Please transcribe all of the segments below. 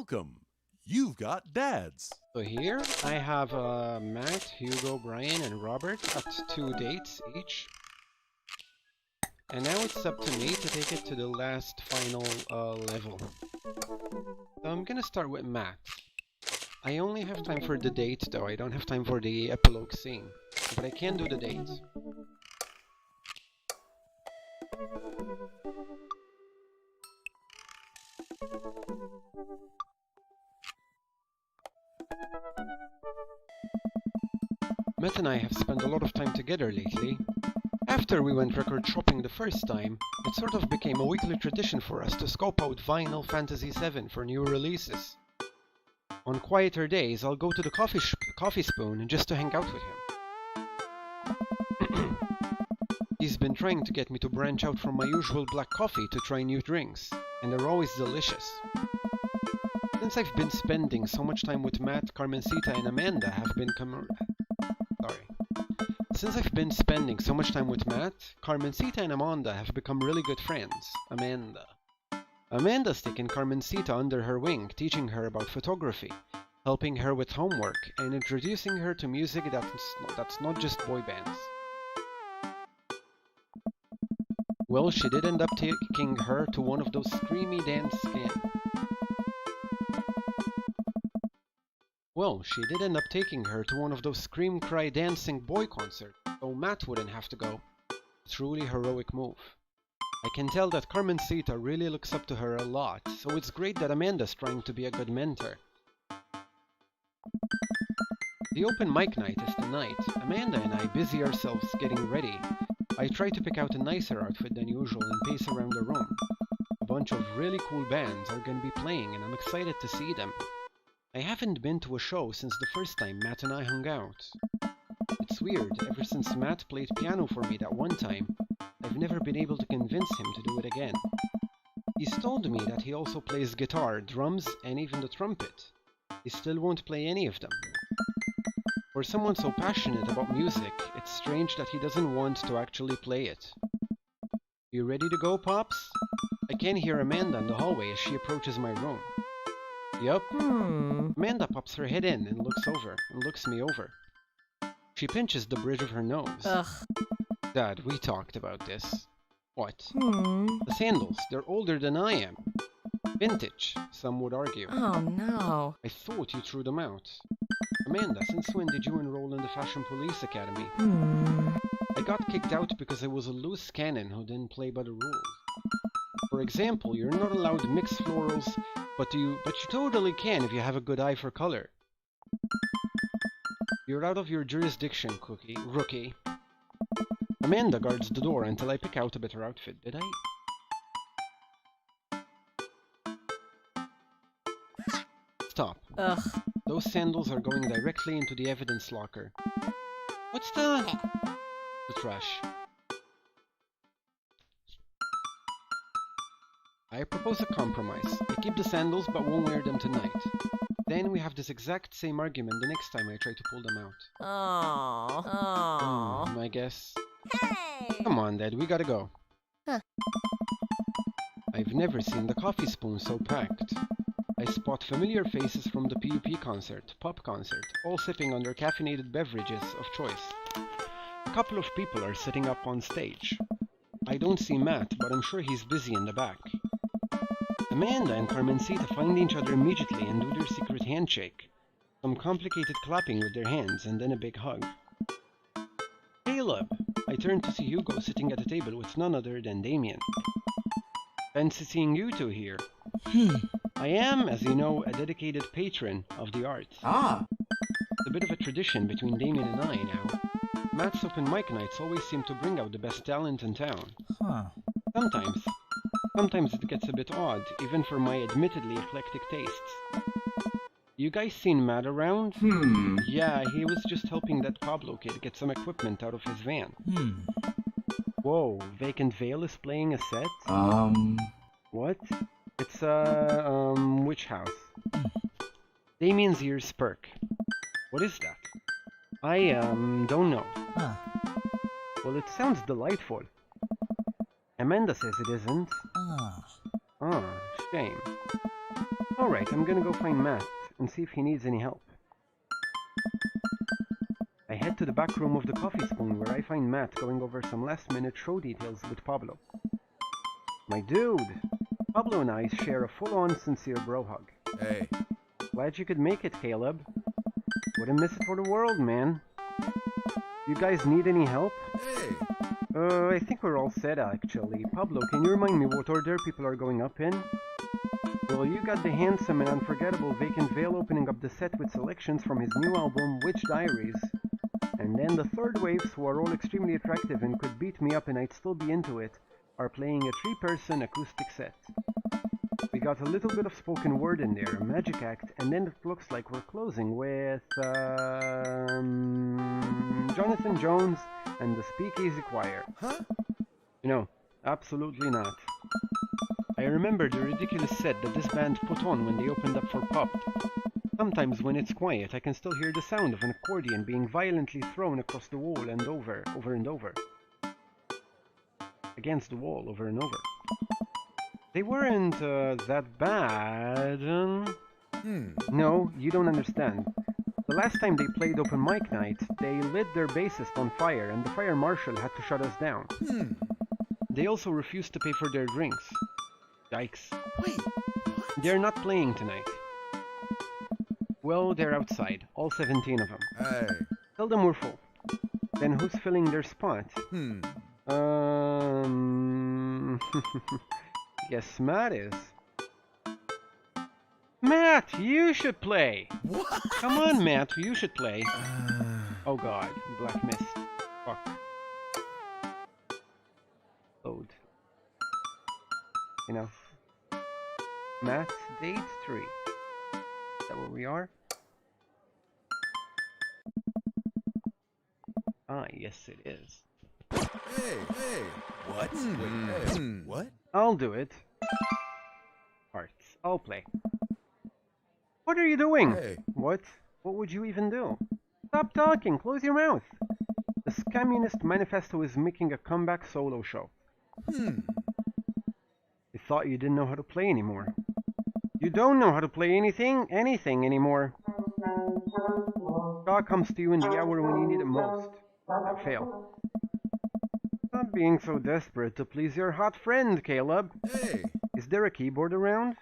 Welcome. You've got dads. So here I have Matt, Hugo, Brian, and Robert at 2 dates each. And now it's up to me to take it to the last final level. So I'm gonna start with Matt. I only have time for the date though, I don't have time for the epilogue scene. But I can do the date. Matt and I have spent a lot of time together lately. After we went record shopping the first time, it sort of became a weekly tradition for us to scope out Vinyl Fantasy VII for new releases. On quieter days, I'll go to the coffee spoon just to hang out with him. He's been trying to get me to branch out from my usual black coffee to try new drinks, and they're always delicious. Since I've been spending so much time with Matt, Carmencita, and Amanda have become really good friends. Amanda's taken Carmencita under her wing, teaching her about photography, helping her with homework, and introducing her to music that's not just boy bands. Well, she did end up taking her to one of those screamy dance scream cry dancing boy concerts, so Matt wouldn't have to go. Truly heroic move. I can tell that Carmencita really looks up to her a lot, so it's great that Amanda's trying to be a good mentor. The open mic night is tonight. Amanda and I busy ourselves getting ready. I try to pick out a nicer outfit than usual and pace around the room. A bunch of really cool bands are going to be playing and I'm excited to see them. I haven't been to a show since the first time Matt and I hung out. It's weird, ever since Matt played piano for me that one time, I've never been able to convince him to do it again. He's told me that he also plays guitar, drums, and even the trumpet. He still won't play any of them. For someone so passionate about music, it's strange that he doesn't want to actually play it. You ready to go, Pops? I can hear Amanda in the hallway as she approaches my room. Yup. Amanda pops her head in and looks me over. She pinches the bridge of her nose. Ugh. Dad, we talked about this. What? The sandals, they're older than I am. Vintage, some would argue. Oh no. I thought you threw them out. Amanda, since when did you enroll in the Fashion Police Academy? I got kicked out because I was a loose cannon who didn't play by the rules. For example, you're not allowed mixed florals, but you totally can if you have a good eye for color. You're out of your jurisdiction, rookie. Amanda guards the door until I pick out a better outfit, did I? Stop. Ugh. Those sandals are going directly into the evidence locker. What's the trash? I propose a compromise. I keep the sandals but won't wear them tonight. Then we have this exact same argument the next time I try to pull them out. Oh. I guess. Hey! Come on, Dad, we gotta go. Huh. I've never seen the coffee spoon so packed. I spot familiar faces from the pop concert, all sipping on their caffeinated beverages of choice. A couple of people are sitting up on stage. I don't see Matt, but I'm sure he's busy in the back. Amanda and Carmencita find each other immediately and do their secret handshake. Some complicated clapping with their hands and then a big hug. Caleb! I turn to see Hugo sitting at a table with none other than Damien. Fancy seeing you two here. I am, as you know, a dedicated patron of the arts. It's a bit of a tradition between Damien and I now. Matt's open mic nights always seem to bring out the best talent in town. Sometimes it gets a bit odd, even for my admittedly eclectic tastes. You guys seen Matt around? Yeah, he was just helping that Pablo kid get some equipment out of his van. Whoa, Vacant Veil is playing a set? What? It's a, witch house. Damien's ears perk. What is that? I, don't know. Well, it sounds delightful. Amanda says it isn't. Shame. Alright, I'm gonna go find Matt and see if he needs any help. I head to the back room of the Coffee Spoon where I find Matt going over some last-minute show details with Pablo. My dude! Pablo and I share a full-on sincere bro hug. Hey. Glad you could make it, Caleb. Wouldn't miss it for the world, man. You guys need any help? Hey. I think we're all set, actually. Pablo, can you remind me what order people are going up in? Well, you got the handsome and unforgettable Vacant Veil opening up the set with selections from his new album, Witch Diaries. And then the third waves, who are all extremely attractive and could beat me up and I'd still be into it, are playing a 3-person acoustic set. We got a little bit of spoken word in there, a magic act, and then it looks like we're closing with Jonathan Jones and the Speakeasy Choir. Huh? No, absolutely not. I remember the ridiculous set that this band put on when they opened up for Pop. Sometimes when it's quiet, I can still hear the sound of an accordion being violently thrown across the wall and over and over. Against the wall, over and over. They weren't that bad. No, you don't understand. The last time they played open mic night, they lit their bassist on fire and the fire marshal had to shut us down. They also refused to pay for their drinks. Yikes. Wait. What? They're not playing tonight. Well, they're outside, all 17 of them. Hey. Tell them we're full. Then who's filling their spot? Yes, Matt is. Matt, you should play! What? Come on, Matt, you should play. Oh god, black mist. Fuck. Load. You know. Matt, date 3. Is that where we are? Ah, yes it is. Hey. What? Wait, hey. What? I'll do it. Hearts. I'll play. What are you doing? Hey. What? What would you even do? Stop talking. Close your mouth. The Scammunist Manifesto is making a comeback solo show. I thought you didn't know how to play anymore. You don't know how to play anything anymore. God comes to you in the hour when you need it most. That fail. Stop being so desperate to please your hot friend, Caleb. Hey. Is there a keyboard around?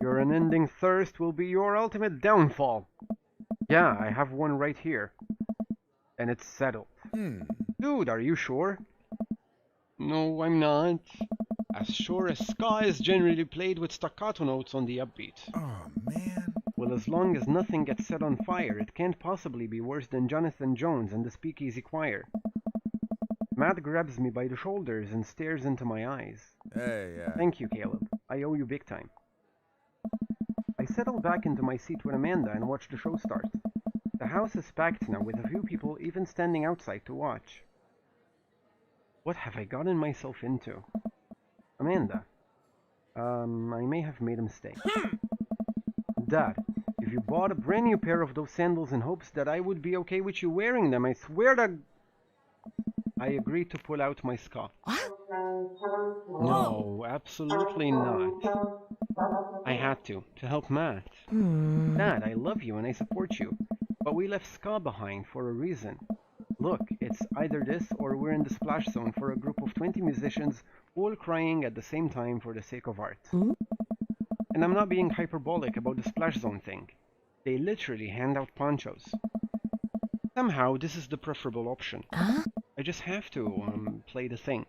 Your unending thirst will be your ultimate downfall. Yeah, I have one right here. And it's settled. Dude, are you sure? No, I'm not. As sure as ska is generally played with staccato notes on the upbeat. Oh, man. Well, as long as nothing gets set on fire, it can't possibly be worse than Jonathan Jones and the Speakeasy Choir. Matt grabs me by the shoulders and stares into my eyes. Hey, Thank you, Caleb. I owe you big time. I settle back into my seat with Amanda and watch the show start. The house is packed now, with a few people even standing outside to watch. What have I gotten myself into? Amanda. I may have made a mistake. Dad, if you bought a brand new pair of those sandals in hopes that I would be okay with you wearing them, I swear to... I agreed to pull out my ska. No, absolutely not. I had to help Matt. Dad, I love you and I support you, but we left ska behind for a reason. Look, it's either this or we're in the splash zone for a group of 20 musicians all crying at the same time for the sake of art. And I'm not being hyperbolic about the splash zone thing. They literally hand out ponchos. Somehow, this is the preferable option. I just have to, play the thing.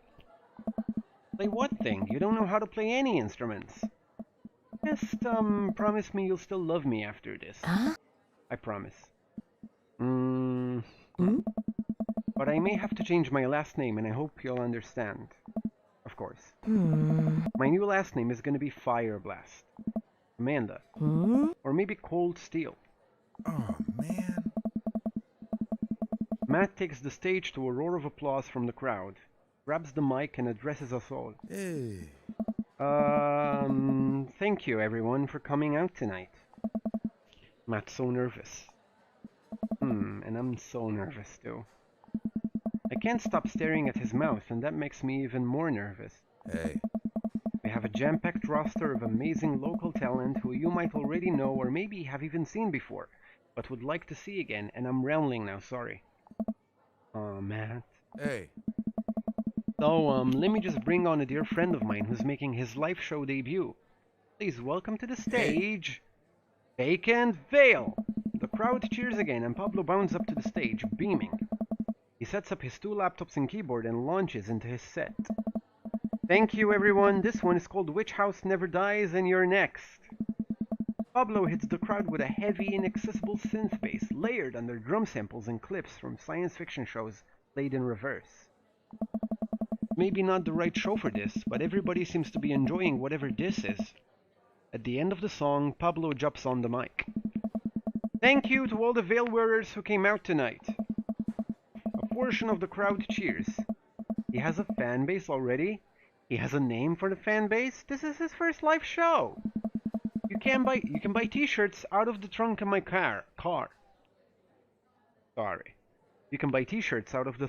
Play what thing? You don't know how to play any instruments. Just, promise me you'll still love me after this. I promise. But I may have to change my last name, and I hope you'll understand. Of course. My new last name is gonna be Fireblast. Amanda. Or maybe Cold Steel. Oh, man. Matt takes the stage to a roar of applause from the crowd, grabs the mic and addresses us all. Hey. Thank you everyone for coming out tonight. Matt's so nervous. And I'm so nervous too. I can't stop staring at his mouth, and that makes me even more nervous. Hey. I have a jam-packed roster of amazing local talent who you might already know or maybe have even seen before, but would like to see again, and I'm rambling now, sorry. Aw, Matt. Hey. So, let me just bring on a dear friend of mine who's making his live show debut. Please welcome to the stage, Vacant Veil! The crowd cheers again, and Pablo bounds up to the stage, beaming. He sets up his 2 laptops and keyboard and launches into his set. Thank you, everyone. This one is called Witch House Never Dies, and you're next. Pablo hits the crowd with a heavy, inaccessible synth bass layered under drum samples and clips from science fiction shows played in reverse. Maybe not the right show for this, but everybody seems to be enjoying whatever this is. At the end of the song, Pablo jumps on the mic. Thank you to all the veil wearers who came out tonight. A portion of the crowd cheers. He has a fan base already? He has a name for the fan base? This is his first live show. You can buy t-shirts out of the trunk of my car. Sorry. You can buy t-shirts out of the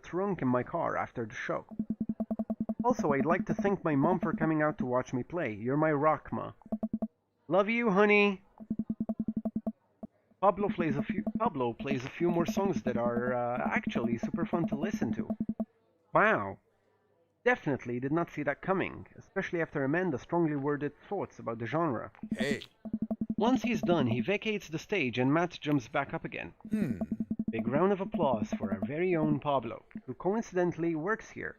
trunk in my car after the show. Also, I'd like to thank my mom for coming out to watch me play. You're my rock, ma. Love you, honey. Pablo plays a few more songs that are actually super fun to listen to. Wow. Definitely did not see that coming, especially after Amanda strongly worded thoughts about the genre. Hey. Once he's done, he vacates the stage and Matt jumps back up again. Big round of applause for our very own Pablo, who coincidentally works here.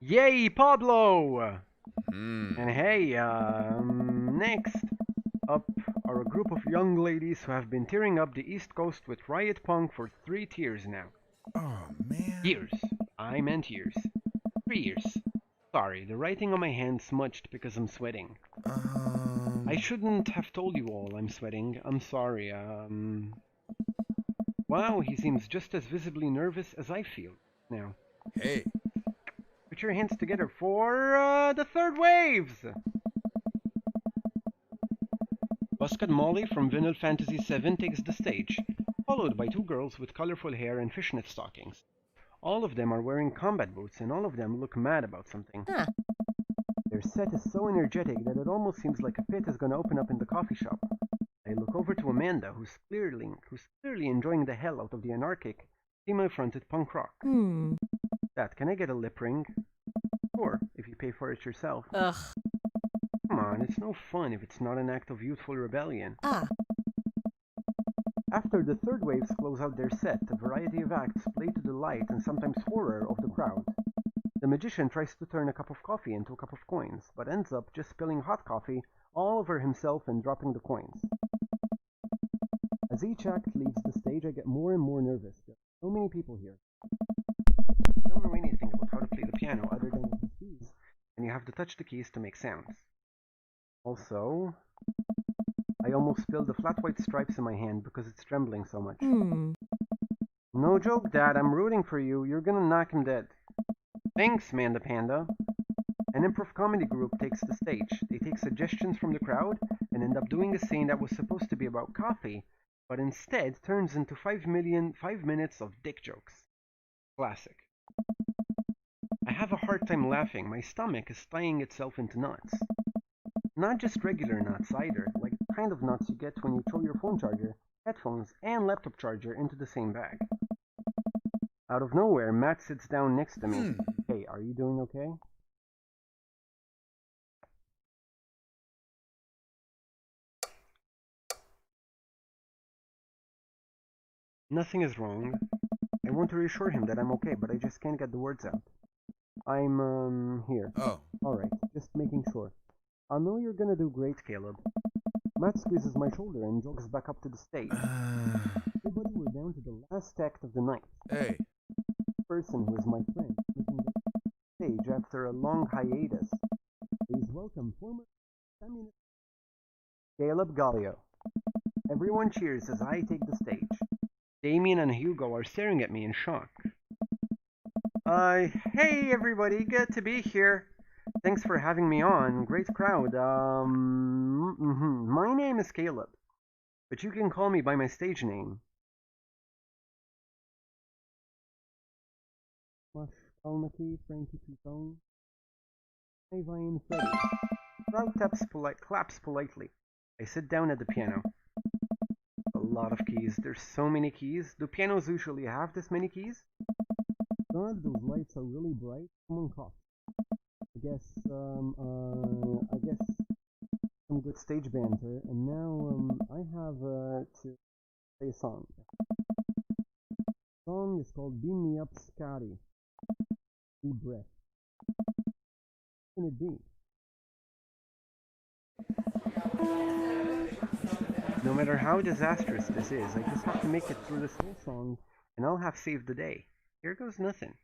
Yay, Pablo! And hey, next up are a group of young ladies who have been tearing up the East Coast with riot punk for 3 years now. Oh, man. Years. I meant years. 3 years. Sorry, the writing on my hand smudged because I'm sweating. I shouldn't have told you all I'm sweating. I'm sorry, Wow, he seems just as visibly nervous as I feel now. Hey. Put your hands together for, the third waves! Buskard Molly from Vinyl Fantasy VII takes the stage, followed by 2 girls with colorful hair and fishnet stockings. All of them are wearing combat boots, and all of them look mad about something. Huh. Their set is so energetic that it almost seems like a pit is going to open up in the coffee shop. I look over to Amanda, who's clearly enjoying the hell out of the anarchic, female-fronted punk rock. Dad, can I get a lip ring? Sure, if you pay for it yourself. Ugh. Come on, it's no fun if it's not an act of youthful rebellion. After the third waves close out their set, a variety of acts play to the delight and sometimes horror of the crowd. The magician tries to turn a cup of coffee into a cup of coins, but ends up just spilling hot coffee all over himself and dropping the coins. As each act leaves the stage, I get more and more nervous. There are so many people here. I don't know anything about how to play the piano other than the keys, and you have to touch the keys to make sounds. Also, I almost spilled the flat white stripes in my hand because it's trembling so much. No joke, Dad, I'm rooting for you. You're gonna knock him dead. Thanks, Manda Panda. An improv comedy group takes the stage. They take suggestions from the crowd and end up doing a scene that was supposed to be about coffee, but instead turns into 5 minutes of dick jokes. Classic. I have a hard time laughing. My stomach is tying itself into knots. Not just regular knots either, like the kind of knots you get when you throw your phone charger, headphones, and laptop charger into the same bag. Out of nowhere, Matt sits down next to me. Hey, are you doing okay? Nothing is wrong. I want to reassure him that I'm okay, but I just can't get the words out. I'm, here. Oh. Alright, just making sure. I know you're gonna do great, Caleb. Matt squeezes my shoulder and jogs back up to the stage. Everybody, we're down to the last act of the night. Hey. The person who is my friend, taking the stage after a long hiatus. Please welcome former Caleb Gallio. Everyone cheers as I take the stage. Damien and Hugo are staring at me in shock. Hey everybody, good to be here. Thanks for having me on. Great crowd. My name is Caleb, but you can call me by my stage name. Kalmaki, Frankie Toutone. Ivy and Freddy. Crowd claps politely. I sit down at the piano. A lot of keys. There's so many keys. Do pianos usually have this many keys? God, those lights are really bright. Someone coughed. I guess some good stage banter. And now I have to play a song. The song is called Beam Me Up, Scotty. Deep breath. What can it be? No matter how disastrous this is, I just have to make it through this whole song, and I'll have saved the day. Here goes nothing.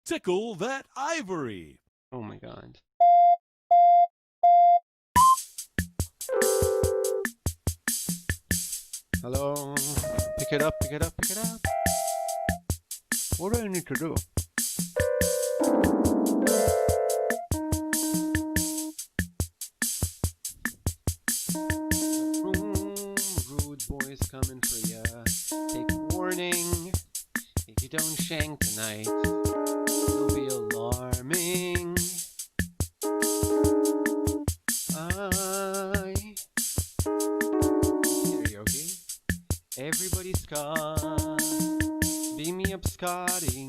Tickle that ivory. Oh my god. Hello? Pick it up, pick it up, pick it up. What do I need to do? Rude boys coming for ya. Take warning. If you don't shank tonight, it'll be alarming. Karaoke. Everybody ska. Beam me up, Scotty.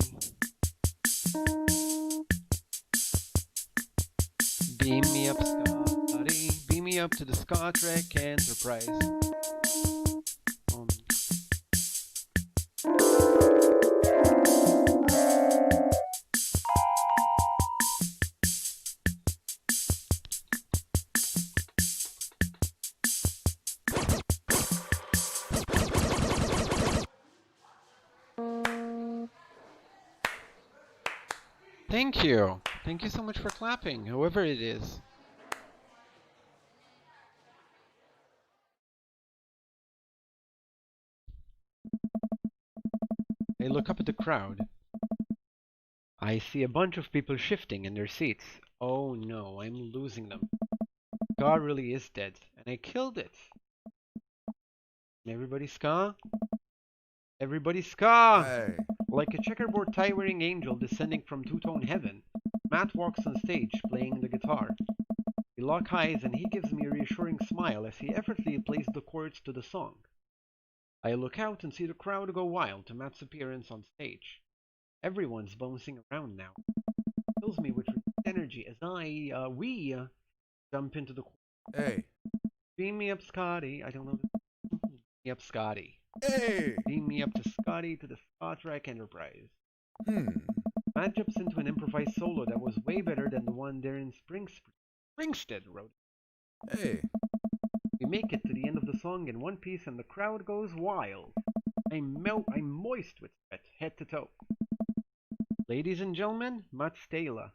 Beam me up, Scotty. Beam me up to the Star Trek Enterprise. Thank you. Thank you so much for clapping, whoever it is. I look up at the crowd. I see a bunch of people shifting in their seats. Oh no, I'm losing them. God really is dead, and I killed it. Everybody ska? Everybody ska! Hey. Like a checkerboard tie-wearing angel descending from two-tone heaven, Matt walks on stage playing the guitar. We lock eyes and he gives me a reassuring smile as he effortlessly plays the chords to the song. I look out and see the crowd go wild to Matt's appearance on stage. Everyone's bouncing around now. It fills me with energy as we jump into the chorus. Hey. Beam me up, Scotty. I don't know. Beam me up, Scotty. Hey. Beam me up to Scotty to the Star Trek Enterprise. Matt jumps into an improvised solo that was way better than the one Darren Springstead wrote. Hey. We make it to the end of the song in one piece and the crowd goes wild. I'm moist with sweat, head to toe. Ladies and gentlemen, Matsella.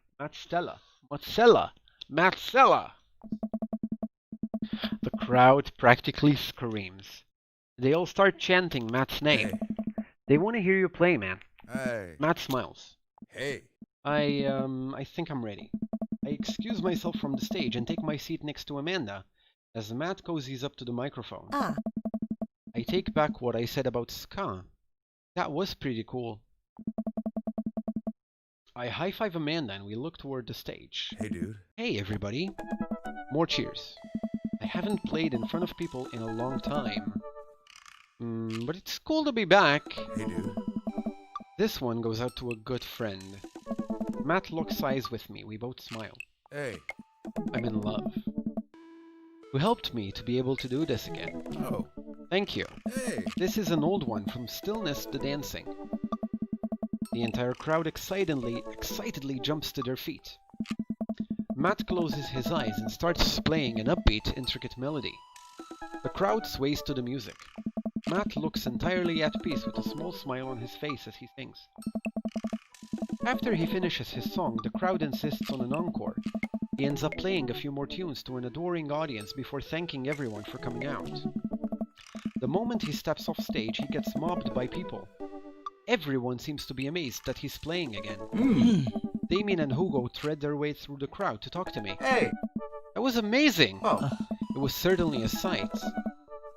The crowd practically screams. They all start chanting Matt's name. Hey. They want to hear you play, man. Hey. Matt smiles. Hey. I think I'm ready. I excuse myself from the stage and take my seat next to Amanda as Matt cozies up to the microphone. I take back what I said about ska. That was pretty cool. I high-five Amanda and we look toward the stage. Hey, dude. Hey, everybody. More cheers. I haven't played in front of people in a long time. But it's cool to be back. Hey, dude. This one goes out to a good friend. Matt locks eyes with me. We both smile. Hey. I'm in love. Who helped me to be able to do this again. Oh. Thank you. Hey. This is an old one from Stillness to Dancing. The entire crowd excitedly jumps to their feet. Matt closes his eyes and starts playing an upbeat, intricate melody. The crowd sways to the music. Matt looks entirely at peace with a small smile on his face as he sings. After he finishes his song, the crowd insists on an encore. He ends up playing a few more tunes to an adoring audience before thanking everyone for coming out. The moment he steps off stage, he gets mobbed by people. Everyone seems to be amazed that he's playing again. Damien and Hugo thread their way through the crowd to talk to me. Hey. That was amazing! Oh. It was certainly a sight.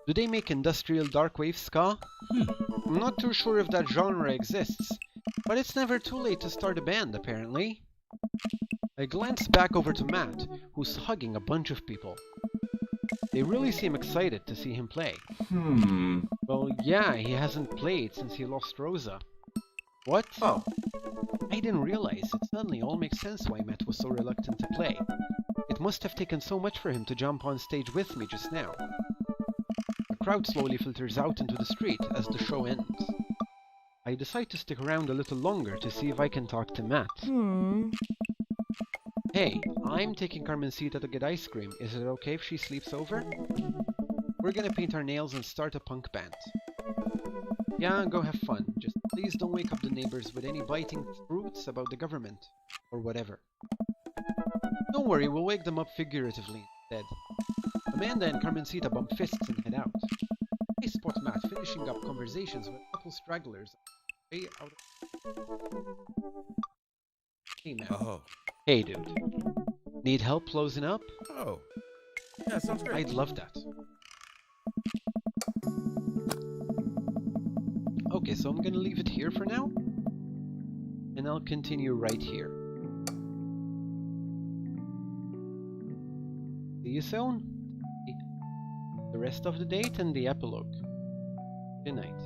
Do they make industrial darkwave ska? I'm not too sure if that genre exists, but it's never too late to start a band, apparently. I glance back over to Matt, who's hugging a bunch of people. They really seem excited to see him play. Well, yeah, he hasn't played since he lost Rosa. What? Oh, I didn't realize. It suddenly all makes sense why Matt was so reluctant to play. It must have taken so much for him to jump on stage with me just now. The crowd slowly filters out into the street as the show ends. I decide to stick around a little longer to see if I can talk to Matt. Hey, I'm taking Carmencita to get ice cream. Is it okay if she sleeps over? We're gonna paint our nails and start a punk band. Yeah, go have fun. Just please don't wake up the neighbors with any biting fruits about the government. Or whatever. Don't worry, we'll wake them up figuratively instead. Amanda and Carmencita bump fists and head out. I spot Matt finishing up conversations with a couple stragglers. Way out of... Hey, man. Oh. Hey, dude. Need help closing up? Oh. Yeah, sounds great. I'd love that. Okay, so I'm gonna leave it here for now. And I'll continue right here. See you soon. The rest of the date and the epilogue. Good night.